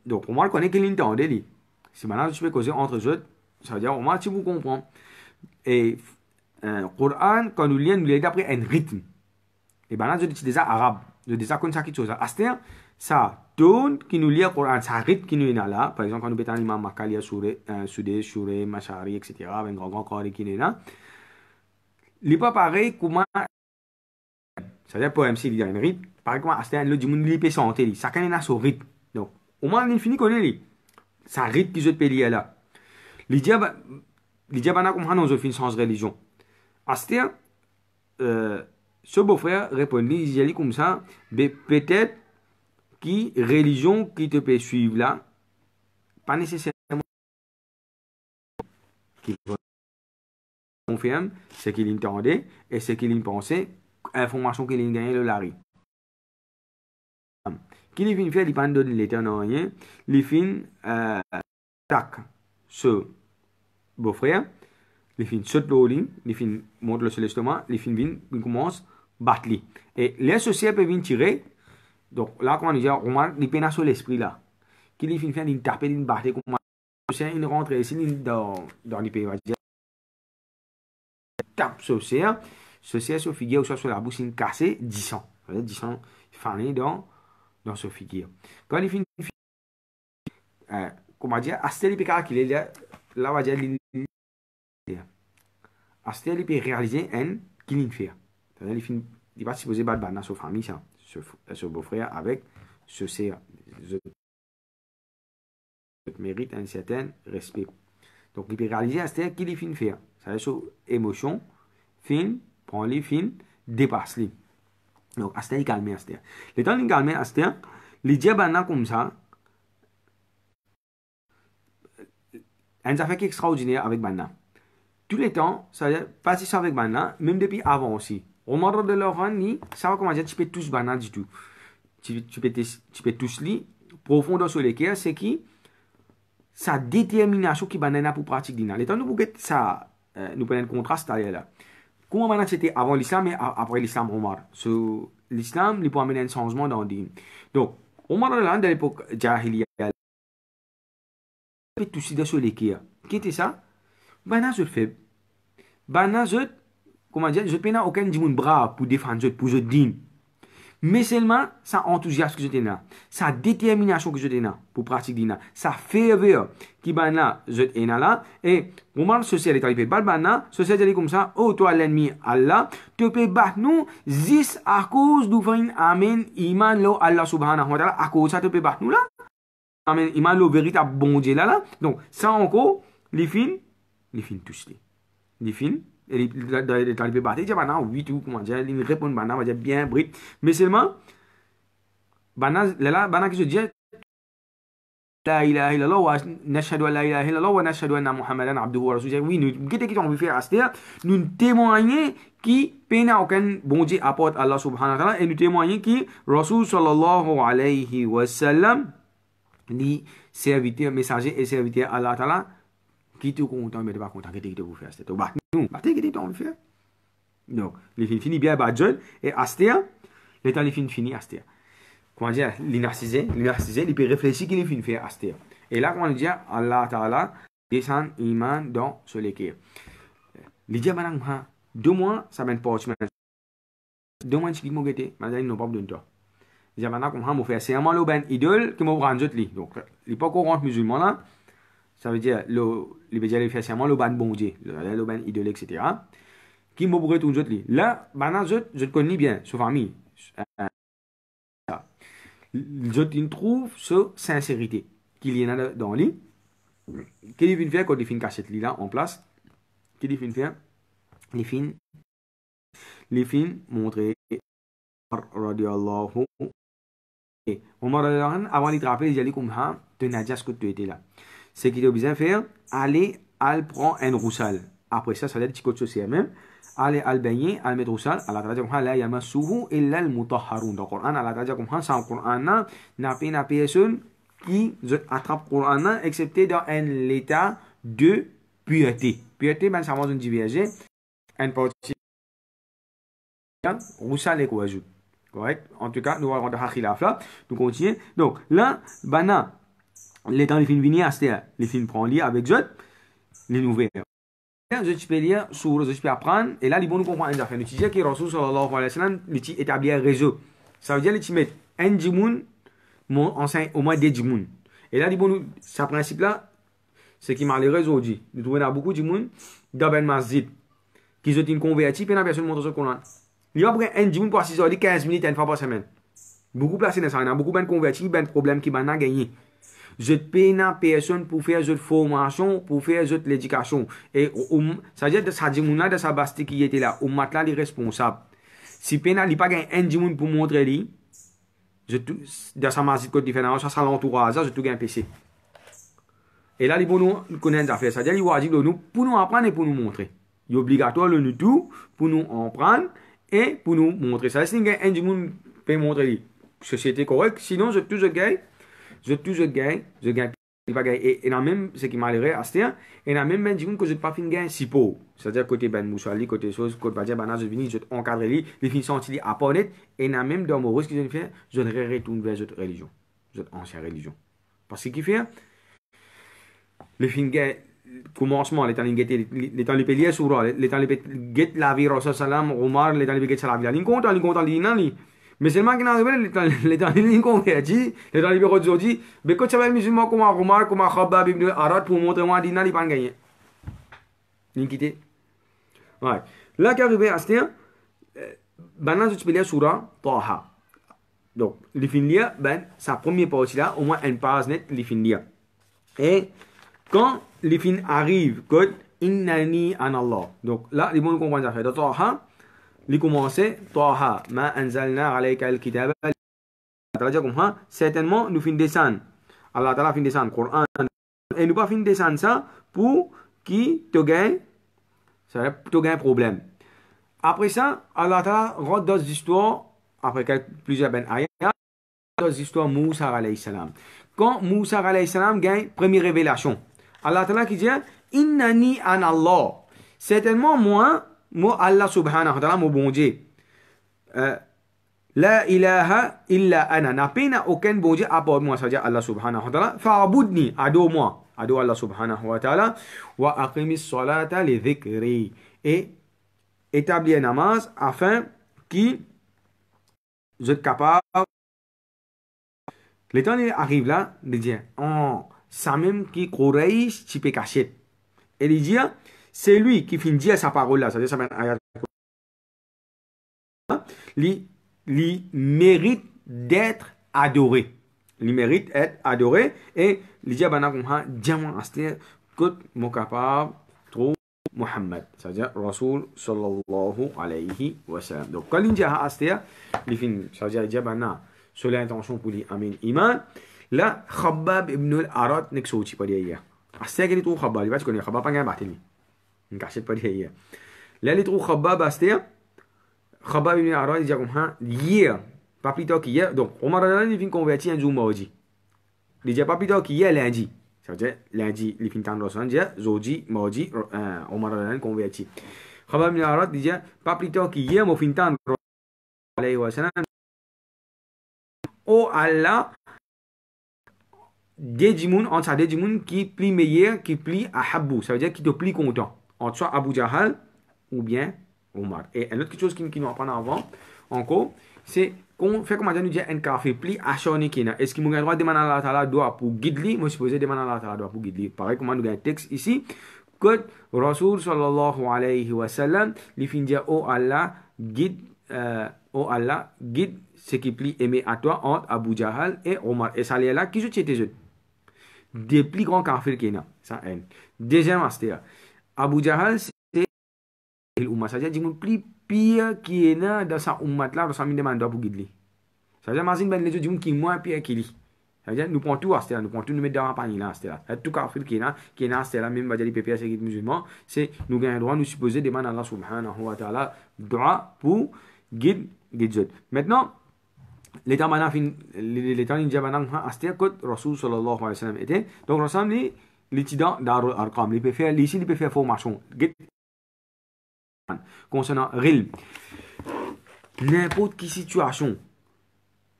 Donc pour moi, je connais qu'il entendait lui. Si maintenant tu peux causer entre eux, ça veut dire au moins tu vous comprends. Et Coran, quand nous lisons d'après un rythme. Et maintenant, je dis déjà arabe. Je dis déjà comme ça quelque chose. C'est-à-dire, ça donne qui nous lit le Coran, ça rythme qui nous est là. Par exemple, quand nous mettons l'imam Makalia, Soudé, Chouré, Machari, etc., avec un grand corps qui est là. Il n'est pas pareil comment. C'est-à-dire, pour MC, il y a un rythme. Pareil comment, c'est-à-dire, le monde, il peut chanter. Chacun a son rythme. Donc, au moins, il finit qu'on est. Ça rythme qui se peut lier là. Les diables, comme ça, nous avons sans religion. C'est-à-dire, ce beau-frère répondit, il dit comme ça, mais peut-être qui religion qui te peut suivre là, pas nécessairement qu'il confirme ce qu'il entendait et ce qu'il pensait, information qu'il a gagné de Larry. Qu'il vient faire, il ne donne l'état non rien, il fin tac ce beau-frère, il fin saute le ligne, il fin monte le l'estomac, il fin vient, il commence battre. Et les associés peuvent venir tirer. Donc là, quand on dit, on remarque, il peine sur l'esprit là. Qu'il fin faire, il tape, il bat, comme il rentre ici dans les pays. Il tape sur ce figure, ou soit sur la bouche, il casse 10 ans. 10 ans, fané dans ce figure. Quand il finit, comment dire, Astel, il peut calculer, là, on va dire, Astel, il peut réaliser un qu'il fait. C'est-à-dire, il va supposer battre dans sa famille, ça, ce beau-frère, avec ce sœur. Mérite un certain respect. Donc, il peut réaliser Astel qu'il finit faire. C'est-à-dire, sur émotion, fin, prend les fins, dépasse les. Donc, Astel, il calme Astel. Le temps qu'il calme Astel, les diables comme ça, un affaire extraordinaire avec Banna. Tous les temps, ça veut dire, pas si ça avec Banna, même depuis avant aussi. Au moment de leur ni, ça va comment dire, tu peux tous Banna du tout. Tu peux tous lire, profondeur sur lesquels, c'est qui, sa détermination qui Banna pour pratiquer l'ina. Les temps, nous pouvons ça, nous prenons un contraste derrière là. Comment Banna c'était avant l'islam et après l'islam Omar. L'islam, il peut amener un changement dans le din. Donc, Omar de l'époque Jahiliya, tout sur lesquels. Qui était ça? Banna se le fait. bana je, comment dire, je n'ai aucun dimoun bras pour défendre je, pour je din. Mais seulement, ça enthousiasme que je t'ai là, sa détermination que je t'ai là, pour pratiquer dina, sa ferveur qui ban là, je t'ai là, et comment social est arrivé, bana, social est comme ça, oh toi l'ennemi Allah, te peut battre nous, zis à cause du fin, amen, iman lo Allah subhanahu wa ta'ala, à cause ça te peut battre nous là, amen, iman lo véritable bon Dieu là, donc ça encore, les fins tous les fins, et les talibés battent, ils disent, oui, tout, comment dire, ils répondent, va dire bien, brit, mais seulement, bana qui se dit, la ilaha illallah wa nashhadu an la ilaha illallah wa nashhadu anna muhammadan abduhu wa rasuluhu. Oui, nous, qu'est-ce qu'on veut faire à ce nous témoignons qui peine aucun bon Dieu apporte Allah subhanahu wa ta'ala, et nous témoignons qui, Rasul sallallahu alayhi wa sallam, ni serviteur, messager et serviteur Allah ta'ala, qui te content, mais pas content, qu'est-ce que vous faire, c'est tout. Bah, nous, qu'est-ce qu'on veut faire? Donc, les films finissent bien, bah, John, et Astéa, les temps les films finissent, Astéa. Comment dire, l'inarcisé, il peut réfléchir qu'il est fin faire Astéa. Et là, comment dire, Allah Ta'ala descend iman dans ce léquer. Il dit, madame, 2 mois, ça mène pas, 2 mois, je dis, mon gâté, madame, ils n'ont pas besoin de toi. Il dit, madame, comment on fait, c'est un le ben idole qui m'a rendu lit. Donc, il n'est pas courant musulman là. Ça veut dire, il veut dire, il fait c'est le ben bon Dieu, le ben idole, etc. Qui m'a brûlé tout lit. Là, maintenant, je te connais bien, sa famille. Je trouve ce sincérité qu'il y en a dans lui. Qu'est-ce qu'il fait quand il fait une cachette là en place? Qu'est-ce qu'il fait? Les films montrer radiallahu Omar avant de rappeler, il dit comme ça, tu n'as déjà ce que tu étais là. Ce qu'il a besoin de faire, aller, al prend un roussal. Après ça, ça va être petit côté social même. Aller al baigner, al mettre roussal. Allah ta'ala dit comme ça, la yamassuhu illa al mutahharun. Dans le Coran, Allah ta'ala dit comme ça, sans le Coran, n'a pas personne qui attrape le Coran, excepté dans un état de pureté. Pureté, ben ça va nous diverger. Un parti roussal et quoi ajoute. Correct? En tout cas, nous allons rentrer à khilaf là. Nous continuons. Donc, là, bana, les temps, les films viennent à ce les films prennent lire avec eux, les nouvelles. Je peux lire sur, je peux apprendre, et là, les bons nous comprennent une affaire. Nous disons que Rasul sallallahu alayhi wa sallam, il établit un réseau. Ça veut dire que tu mets un djimoun, mon enseigne au moins des djimoun. Et là, les bons nous, ce principe-là, c'est qui m'a les réseaux dit. Nous trouvons beaucoup de djimoun dans ben masjid, qui sont convertis, puis la personne montre ce Coran. Il y a un djimoun pour 6 heures, 15 minutes, une fois par semaine. Beaucoup placés dans ça, il y a beaucoup de convertis, ben problème qui va gagner. Je paye na personne pour faire cette formation, pour faire cette l'éducation. Et ça veut dire que ça dit de sa bastille qui était là, au matelas les responsables. Si pena il pas un djimoun pour montrer lui, dans sa masjid côté différent, ça l'entourage, je tout gagne PC. Et là, les bons nous connaissent des affaires. C'est-à-dire, il va dire nous pour nous apprendre et pour nous montrer. Il est obligatoire le nous tout pour nous apprendre et pour nous montrer. Ça, c'est un djimoun peut montrer lui. Société correcte, sinon je gagne. Je gagne, il va gagner. Et dans même, ce qui m'a l'air à ce et dans même, je que je ne pas fin gagner si peu. C'est-à-dire, côté ben moussali, côté chose, côté va dire, ben, je viens, je encadre lui, les fins sont à apporter, et dans même, dans mon rôle, ce que je fais, je retourne vers cette religion, cette ancienne religion. Parce que ce qui fait, les fins gagnent, commencement, les temps les payés sur les temps les get la vie, Rasul Salam, Omar, les temps les get la vie, les comptes, mais seulement qu'il y a les temps les convertis, les temps les bureaux d'aujourd'hui, mais quand tu as un musulman comme Omar, comme Khabbab ibn Arad pour montrer moi dina il pas gagné. Il quitté. Ouais. Là qui arrive à ce temps, ben je peux lire surah Taha. Donc, les finir, ben sa première partie là, au moins une page net les finir. Et quand les fins arrivent, code innani an Allah. Donc là, les bons comprennent ça fait de Taha. Il commence, Taha, ma anzalna alayka al-kitaba. Certainement, nous fin descendre. Allah Ta'ala fin descendre, Coran. Et nous pas fin descendre ça pour qui te gagne, ça te gagne problème. Après ça, Allah Ta'ala rentre dans l'histoire, après plusieurs ben ayats, dans l'histoire Moussa alayhi salam. Quand Moussa alayhi salam gagne première révélation, Allah Ta'ala qui dit, innani an Allah. Certainement, moi Allah subhanahu wa ta'ala, mon bon Dieu. La ilaha illa ana. N'a pas aucun bon Dieu à part moi, c'est-à-dire Allah subhanahu wa ta'ala. Fa'abudni, ado moi. adore Allah subhanahu wa ta'ala. Wa aqimis salata li dhikri. Et établir un namaz afin qu'il soit capable. Le temps il arrive là, de dire, oh, ça même qui Quraysh, tu peux cacher. Et il dit, c'est lui qui finit dire sa parole là, c'est-à-dire ça il mérite d'être adoré. Il mérite d'être adoré. Et il dit, diamant, c'est que mon capable, trop Muhammad, c'est-à-dire Rasul sallallahu alayhi wa sallam. Donc, quand il dit à Astia, il finit, c'est-à-dire, il dit, sur l'intention pour lui amener iman. Là, Khabbab ibn al-Arat n'est que sorti pas derrière. Astia, il est trop Khabbab, il va se connaître, Khabbab pas gagné battre lui. Il ne cache pas derrière. Là, il est trop Khabbab, Astia. Khabbab ibn al-Arat, il dit comme ça, hier, pas plus tard qu'hier. Donc, Omar al-Adhan, il vient convertir un jour mardi. Il dit pas plus tard qu'hier, lundi. C'est-à-dire, lundi, il finit en Rossan, il dit, jeudi, mardi, Omar al-Adhan converti. Khabbab ibn al-Arat, il dit pas plus tard qu'hier, mon fin temps, alayhi wa sallam. Oh Allah, des djimoun, entre ça, des djimoun qui plie meilleur, qui plie à Habou. Ça veut dire qui te plie content. Entre soit Abu Jahal ou bien Omar. Et une autre chose qui nous apprend avant, encore, c'est qu'on fait comment nous dire un café plie à Shoni Kina. Est-ce qu'il m'a droit de demander à Allah Ta'ala doit pour guider? Moi, je suppose demander à Allah Ta'ala doit pour guider. Pareil, comment nous avons un texte ici, que Rasul sallallahu alayhi wa sallam, il finit dire, oh Allah, guide, ce qui plie aimé à toi entre Abu Jahal et Omar. Et ça là, qui je t'étais jeune? Des plus grands kafirs qu'il y a. Ça haine. Deuxième aspect. Abu Jahal, c'est l'umma. C'est-à-dire, il y a plus pire qui est dans sa ummat là, dans sa mine de mandat pour guider. C'est-à-dire, imagine ben les autres qui moins pire qu'il est. C'est-à-dire, nous prenons tout à ce là, nous prenons tout, nous mettons dans la panier là, c'est-à-dire, tout kafir qui est là, c'est-à-dire, même les PPS et les musulmans, c'est nous gagnons le droit, nous supposer demander à Allah subhanahu wa ta'ala droit pour guider. Maintenant, l'état ninja banang astia kot Rasul sallallahu alayhi wa sallam était. Donc Rasul ni l'étudiant Darul Arqam, il peut faire ici, il peut faire formation. Concernant Ril, n'importe quelle situation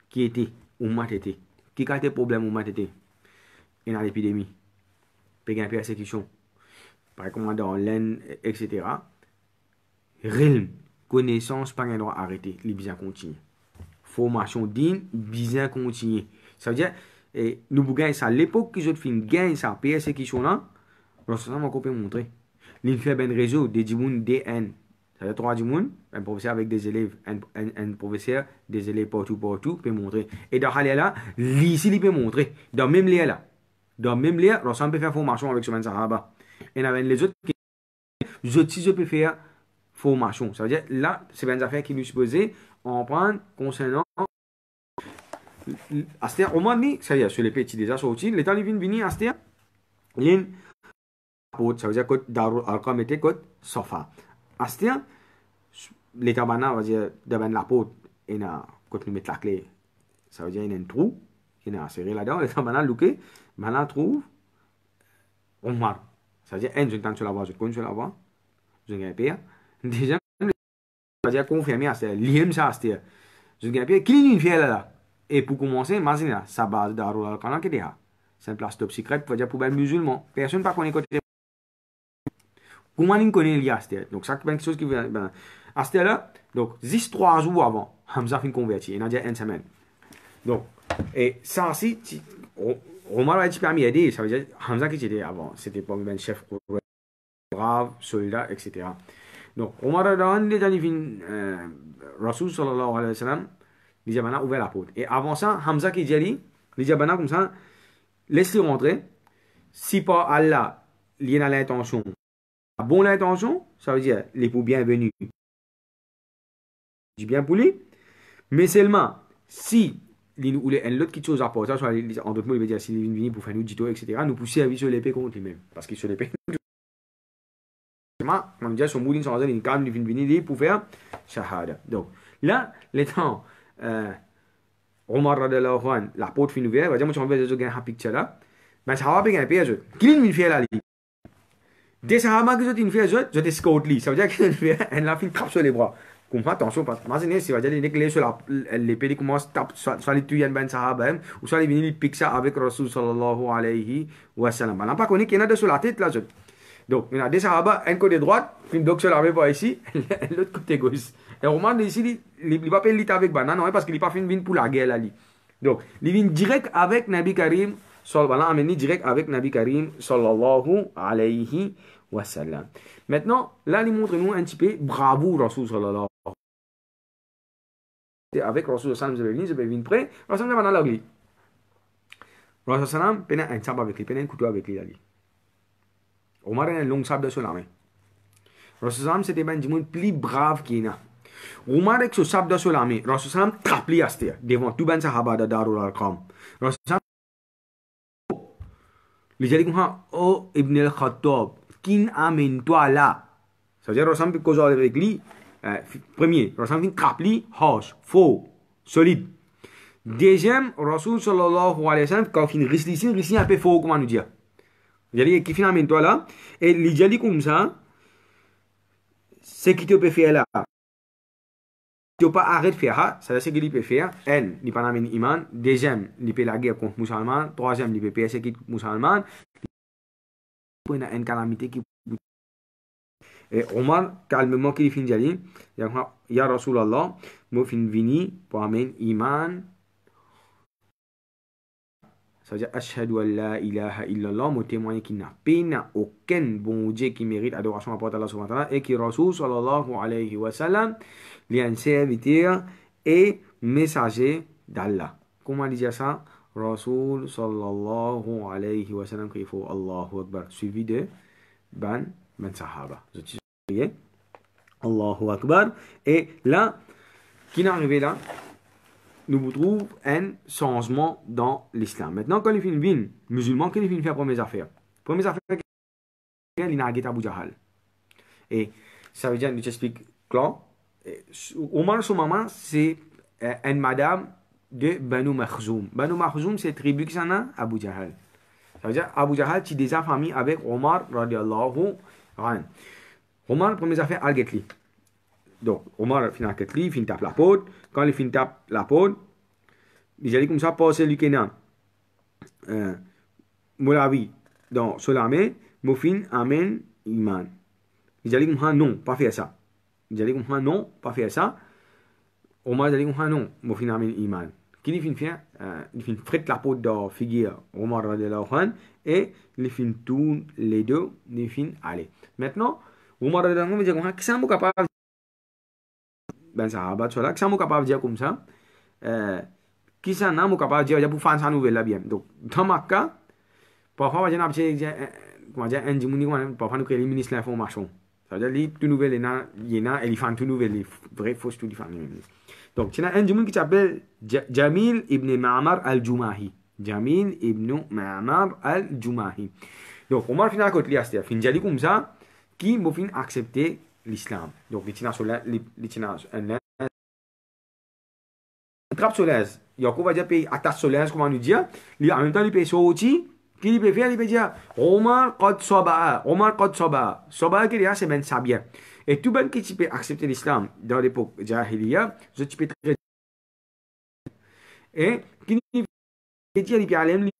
qui était, ummat était, qui a été problème ummat était, il y a l'épidémie, il y a une persécution, par exemple dans l'aine, etc. Ril, connaissance, pas un droit arrêter, il bien continue. Formation digne, bien continue. Ça veut dire, nous gagnons ça. L'époque que je gagne ça, persécution là, nous allons encore montrer. Il fait un réseau de djimoun DN. Ça veut dire 3 djimoun, un professeur avec des élèves, un professeur, des élèves partout, peut montrer. Et dans ce là, ici, il peut montrer. Dans le même lien là. Dans le même lien, nous peut faire formation avec ce même Sahaba. Et dans les autres, je peux faire formation. Ça veut dire, là, c'est une affaire qui nous supposait en prendre concernant Astia. Au moins, ça y est, sur les petits déjà sortis, les temps ils viennent venir Astia. L'in, ça veut dire que Darul Arqam était que Sofa. Astia, les tabana, on va dire, devant la porte, il y a, quand nous mettons la clé, ça veut dire, il y a un trou, il y a serré là-dedans, les tabana, looké, maintenant trouve Omar. Ça veut dire, je ne sur la voie, je ne sur la voie, je ne pas. Déjà, ça veut dire confirmer à Astia, l'IM ça Astia. Je ne pas, qui est une fière là? Et pour commencer, imaginez là, sa base Darul Arqam qui est là. C'est un place top secret, pour dire pour les musulmans. Personne ne connaît côté. Comment on connaît l'Astia? Donc, ça, c'est quelque chose qui vient. Astia là, donc, 3 jours avant, Hamza fin converti. Il a déjà une semaine. Donc, et ça aussi, Omar a été permis d'aider. Ça veut dire, Hamza qui était avant, c'était pas un chef brave, soldat, etc. Donc, Omar a dit, Rasul sallallahu alayhi wa sallam, il a ouvert la porte. Et avant ça, Hamza qui dit, il a comme ça, laisse-le rentrer. Si pas Allah, il y a l'intention, la bonne intention, ça veut dire les pour bienvenus. Du bien pour lui. Mais seulement, si il ou l'autre qui chose à porter, en d'autres mots, il veut dire, s'il est venu pour faire nous dito, etc., nous pousser à vivre sur l'épée contre lui-même. Parce qu'il sur l'épée. On dit, son moulin, son hasard, il calme, il vient venir pour faire shahada. Donc, là, les temps, Omar radiallahu anhu, la porte fin ouverte, il va dire, moi, je vais faire un picture là. Mais ça va bien un piège. Qui est une fière là? Des Sahaba qui sont une fière, je te scout lui. Ça veut dire qu'il est une fière, elle a fait une trappe sur les bras. Comme ça, attention, parce que imaginez, si vous avez les clés sur l'épée, ils commencent à taper, soit les tuer ben sahaba, ou soit les venir les piquer ça avec Rasul sallallahu alayhi wa sallam. On n'a pas connu qu'il y en a deux sur la tête là. Donc, il y en a des sahaba, un côté droite, une donc sur l'armée par ici, l'autre côté gauche. Et au moment ici, il ne va pas l'île avec banane, non, parce qu'il n'est pas fait une vine pour la guerre là. Donc, il vient direct avec Nabi Karim, amené direct avec Nabi Karim sallallahu alayhi wa sallam. Maintenant, là, il montre nous un petit peu bravo Rasul sallallahu avec Rasul sallam, je vais venir près, Rasul sallam va dans l'église. Rasul sallam, il a un sabre avec lui, il a un couteau avec lui. Omar a un long sabre sur la main. Rasul sallam, c'était un monde plus brave qu'il y a. Omar avec ce sabre sur la main, Rasul sallam tape lui à terre devant tout ben sahaba de Darul Arqam. Rasul sallam, il dit comme oh Ibn al-Khattab, qui amène-toi là. Ça veut dire Rasul sallam cause avec lui. Premier, Rasul sallam tape lui, harsh, faux, solide. Deuxième, Rasul sallallahu alayhi wa sallam, quand il réussit un peu faux, comment nous dire. Il dit qui finalement toi là, et il dit comme ça, ce qui te peut faire là. Tu ne peux pas arrêter de faire, ça c'est ce qu'il peut faire. Un, il peut amener iman. Deuxième, il peut la guerre contre les musulmans. Troisième, il peut persécuter les musulmans. Il y a une calamité qui. Et Omar, calmement, qu'il finit d'aller, il y a Rasulallah, moi fin vini pour amener iman. Ça veut dire Ashhadu an la ilaha illallah, moi témoigner qu'il n'a aucun bon Dieu qui mérite adoration à part Allah subhanahu wa ta'ala et qui Rasul sallallahu alayhi wa sallam, est un serviteur et messager d'Allah. Comment dire ça? Rasul sallallahu alayhi wa sallam, qu'il faut Allahu Akbar, suivi de ben sahaba. Vous voyez? Allahu Akbar. Et là, qui est arrivé là? Nous trouvons un changement dans l'islam. Maintenant, quand il finit vin musulman, quand il finit faire premières affaires, il a Abu Jahal. Et ça veut dire, je t'explique clair. Omar, son maman, c'est une madame de Banu Makhzoum. Banu Makhzoum, c'est tribu qui s'en a Abu Jahal. Ça veut dire, Abu Jahal, tu des famille avec Omar, radiallahu anhu. Omar, premières affaires, al-Getli. Donc, Omar finit avec lui, il finit tape la peau. Quand il finit tape la peau, il dit comme ça, passer le Kénan. Moulavi, dans Solamé, Moufin amène Iman. Il dit comme ça, non, pas faire ça. Il dit comme ça, non, pas faire ça. Omar dit comme ça, non, Moufin amène Iman. Qui il finit faire? Il finit frette la peau de la figure, Omar radiallahu anhu, et il finit tous les deux, il finit aller. Maintenant, Omar radiallahu anhu dit comme ça, qui est capable ben sahaba cela qui sont capables de dire comme ça qui sont non capables de dire pour faire ça nouvelle là bien donc dans ma cas parfois on a comment dire un dimoni parfois nous créer le ministre de l'information ça veut dire les tout nouvelles il y en a éléphant tout nouvelle les vraies fausses tout différentes donc il y a un dimoni qui s'appelle Jamil ibn Ma'mar al-Jumahi Jamil ibn Ma'mar al-Jumahi donc on va finir à côté là c'est fin dit comme ça qui m'a fin accepter l'islam. Donc, les trappe solaire. Yoko va dire payer attaque solaire, comment nous dire. En même temps, il paye sorti. Qui peut faire? Il peut dire Omar qad saba'a. Omar qad saba'a. Saba'a, qui est c'est ben sabien. Et tout ben qui peut accepter l'islam dans l'époque Jahiliya, je peux très. Et qui dit, il peut aller,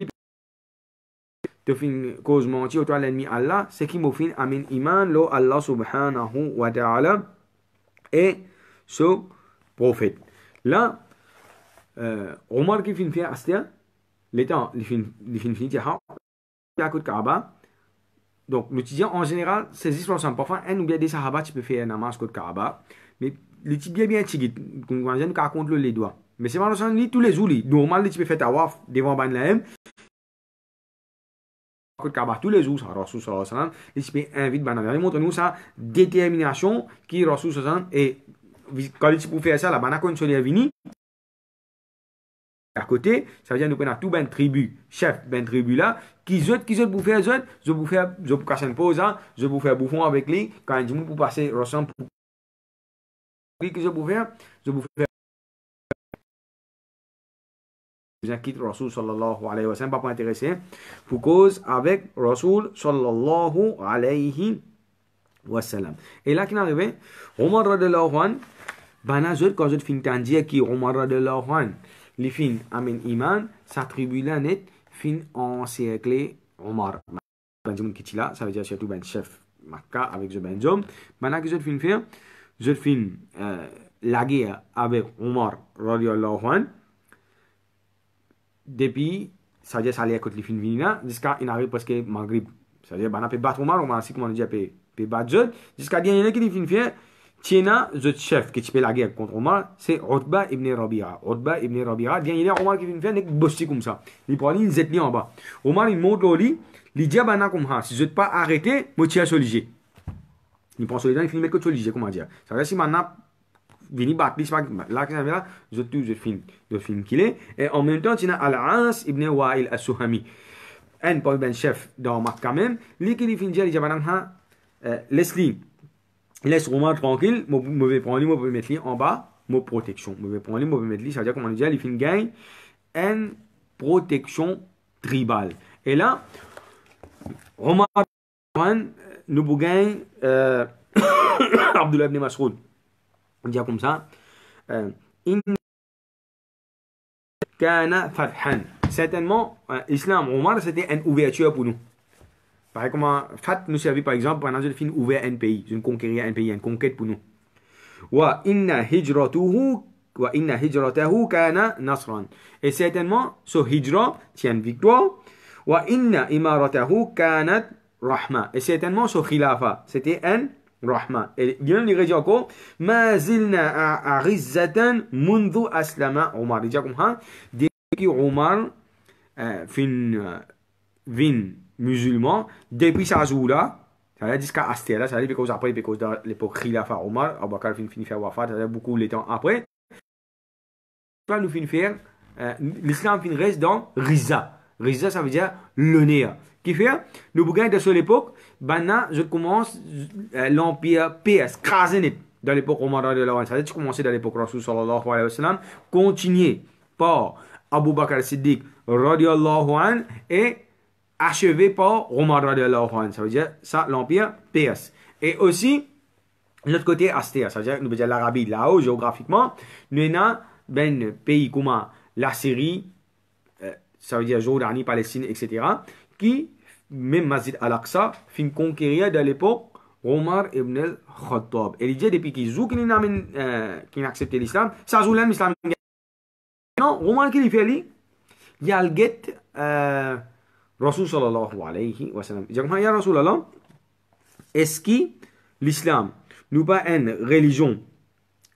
te fin cause mentir toi l'ennemi Allah c'est qui m'a fin amin iman lo Allah subhanahu wa ta'ala et ce prophète là Omar qui fin fait astia l'état il fin dire à côté Kaaba donc nous disons en général c'est 10% parfois un ou bien des sahaba tu peux faire namaz côté Kaaba mais les types bien tigit qu'on va dire qu'on compte les doigts mais c'est pas tous les jours normal tu peux faire tawaf devant ban la tous les jours, Rasul sallallahu alayhi wa sallam, il invite Banana. Il montre nous sa détermination qui Rasul sallallahu alayhi wa sallam et quand il peut faire ça, la Banana quand il est venu à côté, ça veut dire nous prenons tout ben tribu, chef ben tribu là, qui zot pour faire zot, je pour faire je pour casser une pause, je pour faire bouffon avec lui quand il dit pour passer Rasul pour qui je pour faire je quitte Rasul sallallahu alayhi wa sallam, pas pour intéresser, pour cause avec Rasul sallallahu alayhi wa sallam. Et là, qui est arrivé, Omar radiallahu anhu, Bana zot quand zot fin tandia qui Omar radiallahu an, les fin amen iman, s'attribue là net, fin encercler Omar. Ben qui là, ça veut dire surtout ben chef Makkah avec ce ben zom. Bana que zot fin faire, zot fin la guerre avec Omar radiallahu an, depuis, ça veut dire ça allait écouter les fin là, jusqu'à il arrive presque Maghrib. Ça veut dire bana peut battre Omar, Omar si comment on dit peut battre zot, jusqu'à dire il y en a qui fin faire. Tiena, le chef qui fait la guerre contre Omar, c'est Utba ibn Rabi'a. Utba ibn Rabi'a, il y a Omar qui vient faire un bosser comme ça. Il prend une zetni en bas. Omar, il monte au lit, il dit à comme ça, si je ne pas arrêter, je tire sur l'IG. Il prend sur les dents, il finit mettre sur l'IG, comment dire. Ça veut dire si maintenant, vini battre, là, je tue, je finis qu'il est. Et en même temps, tu as Al-As ibn Wa'il as-Suhami. Un point chef dans Makkah même, lui qui finit, il dit à laisse-le. Laisse Omar tranquille, je vais prendre lui, je vais mettre lui en bas, ma protection. Je vais prendre lui, je vais mettre lui, ça veut dire comment on dit, il fait une gagne, une protection tribale. Et là, Omar, nous pouvons gagner Abdullah ibn Mas'ud. On dit comme ça, in kana fathan. Certainement, l'islam, Omar, c'était une ouverture pour nous. Par exemple, Fat nous servit par exemple pendant une fin ouvert un pays, une conquérir un pays, une conquête pour nous. Wa inna hijratahu kana nasran. Et certainement, ce hijra tient victoire. Wa inna imaratahu kanat rahma. Et certainement, ce khilafa, c'était un rahma. Et bien, il dit encore, ma zilna arizzatan mundu aslama Omar. Il dit comme ça, depuis Omar fin musulman, depuis sa jour-là, ça veut dire jusqu'à Asté, là, ça veut dire parce après, parce dans l'époque Khilafa Omar, Abu Bakr finit faire wafat, ça veut dire beaucoup de temps après. Là, nous finissons faire, l'islam finit reste dans Riza. Riza, ça veut dire l'honneur. Qui fait, nous pouvons de cette époque, maintenant, je commence l'empire PS, craser net, dans l'époque Omar, ça veut dire commencer dans l'époque Rasul sallallahu alayhi wa sallam, continuer par Abu Bakr Siddiq, radiallahu an, et achevé par Omar radiallahu anhu. Ça veut dire ça, l'empire perse. Et aussi, l'autre côté, Astéa. Ça veut dire, nous veut dire l'Arabie, là-haut, géographiquement, nous avons un pays comme la Syrie, ça veut dire Jordanie, Palestine, etc., qui, même Masjid al-Aqsa, fin conquérir de l'époque Omar ibn al-Khattab. Et il dit, depuis qu'ils ont accepté l'islam, ça joue l'islam. Non, Omar qui fait lui, il y a le guet, Rasul sallallahu alayhi wa sallam. Il dit, ya Rasulallah, est-ce que l'islam n'est pas une religion,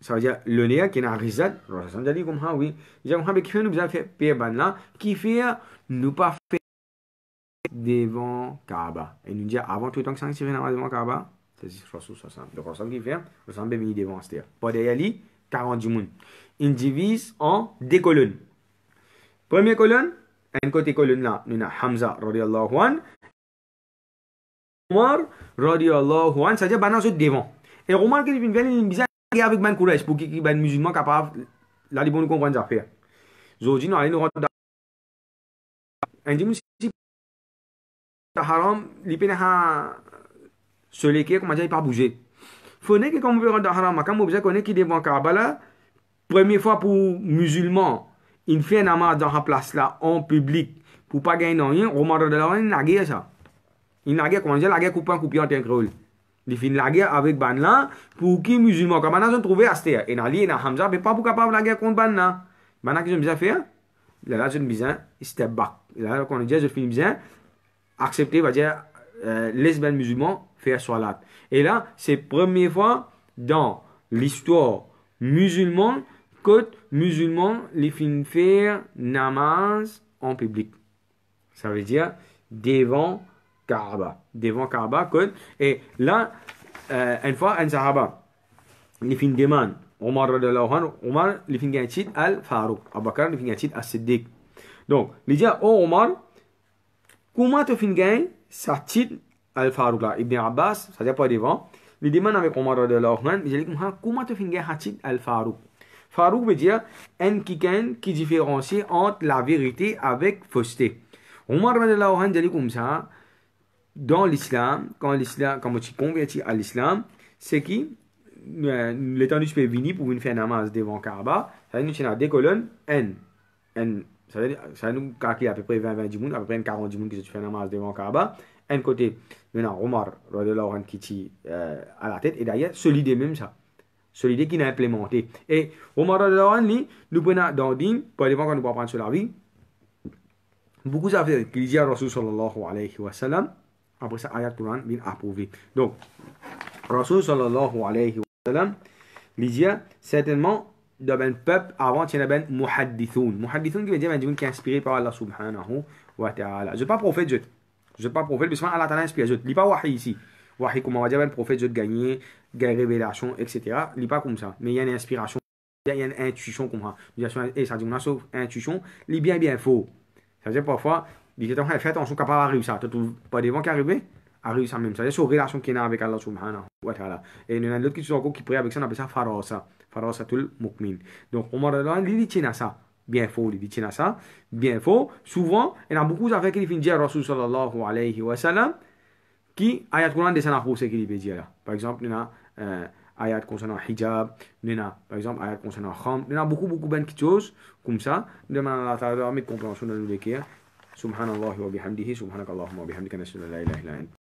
ça veut dire l'honneur qui est un rizad, Rasul a dit comme ça, oui. Il dit, qui fait nous faire payer là, qui fait nous pas faire devant Kaaba. Et nous dit, avant tout le temps que ça s'est devant Kaaba, c'est Rasul sallallahu alayhi wa sallam. Donc, Rasul qui fait, Rasul est venu devant Astéa. Pas derrière lui, 40 jours. Il divise en deux colonnes. Première colonne, un côté colonne là, nous avons Hamza radiallahu an, Omar radiallahu an, c'est-à-dire que nous devant. Et Omar qui vient une bizarre avec Ben Kourèche pour qu'il y ait un musulman capable, là, il faut nous comprendre les affaires. Aujourd'hui, nous allons nous un dimanche, haram, il peut se léquer, comment dire, il pas bouger. Il faut que quand on veut rentrer haram, quand on veut connaître qui devant Kaaba, première fois pour musulmans, il fait un namaz dans la place là, en public, pour pas gagner rien, Omar radiallahu an, il n'a guère ça. Il n'a guère, comment dire, la guerre coupant en terre. Il fait la guerre avec Ban là, pour qui musulmans, quand ils ont trouvé Astéa. Et Ali et Hamza, mais pas pour capable la guerre contre Ban là. Ban qui ont bien fait, là, je me disais, step back. Là, quand on dit, je finis bien, accepter, va dire, les ben musulmans faire salat. Et là, c'est la première fois dans l'histoire musulmane que musulmans les font faire namaz en public. Ça veut dire devant Kaaba. Devant Kaaba. Et là, une fois, un sahaba, les font demander, Omar radiallahu anhu, Omar, les font gagner titre al-Farouk. Abu Bakr, les font gagner titre al-Siddiq. Donc, il dit, oh Omar, comment tu fais gagner sa titre al-Farouk là? Ibn Abbas, ça veut dire pas devant. Il demande avec Omar radiallahu anhu, il dit, comment tu fais gagner sa titre al-Farouk? Farouk veut dire un qui différencie entre la vérité avec fausseté. Omar radiallahu anhu dit comme ça, dans l'islam, quand tu convertis à l'islam, c'est qui l'étendue peut venir pour venir faire namaz devant Kaaba. Ça veut dire nous des colonnes N. N. Ça veut dire, ça nous calcule à peu près 20 10 à peu près 40 10 qui se fait namaz devant Kaaba. Un côté, maintenant, Omar, qui à la tête, et derrière, celui même ça. Celui qui n'a implémenté. Et Omar, nous prenons dans le din, pour les quand nous prendre sur la vie, beaucoup ça fait qu'il dit à Rasul sallallahu alayhi wa sallam, après ça, ayat Quran vient approuver. Donc, Rasul sallallahu alayhi wa sallam, il dit certainement, dans un peuple, avant, il y a un muhaddithoun. Muhaddithoun qui veut dire un qui est inspiré par Allah subhanahu wa ta'ala. Je ne suis pas prophète, je ne suis pas prophète, mais Allah t'a inspiré. Je ne lis pas wahi ici. Wahi, comme on va dire, un prophète, je gagner, révélation, etc. Je ne lis pas comme ça. Mais il y a une inspiration, il y a une intuition comme ça. Et ça dit, on a sauf intuition, il est bien faux. Ça veut dire parfois, il dit, fais attention, capable à réussir. Tu trouves pas des vents qui arrivent à réussir même. Ça veut dire, c'est une relation qui est avec Allah subhanahu wa ta'ala. Et il y en a d'autres qui sont encore qui prient avec ça, on appelle ça farasa. Farasatul mu'min. Donc, Omar il dit, ça. Bien faux, il dit, ça. Bien faux. Souvent, il y a beaucoup d'affaires qui finissent à Rasul sallallahu alayhi wa sallam, qui, ayat Quran, descend à procès qui dit là. Par exemple, il y a ayat concernant hijab, il y a, par exemple, ayat concernant kham, il y a beaucoup de choses comme ça. Demande à Allah ta'ala, mais compréhension de nous l'écrire. Subhanallah wa bihamdihi, subhanakallahumma wa bihamdika, nashhadu an la ilaha illa anta.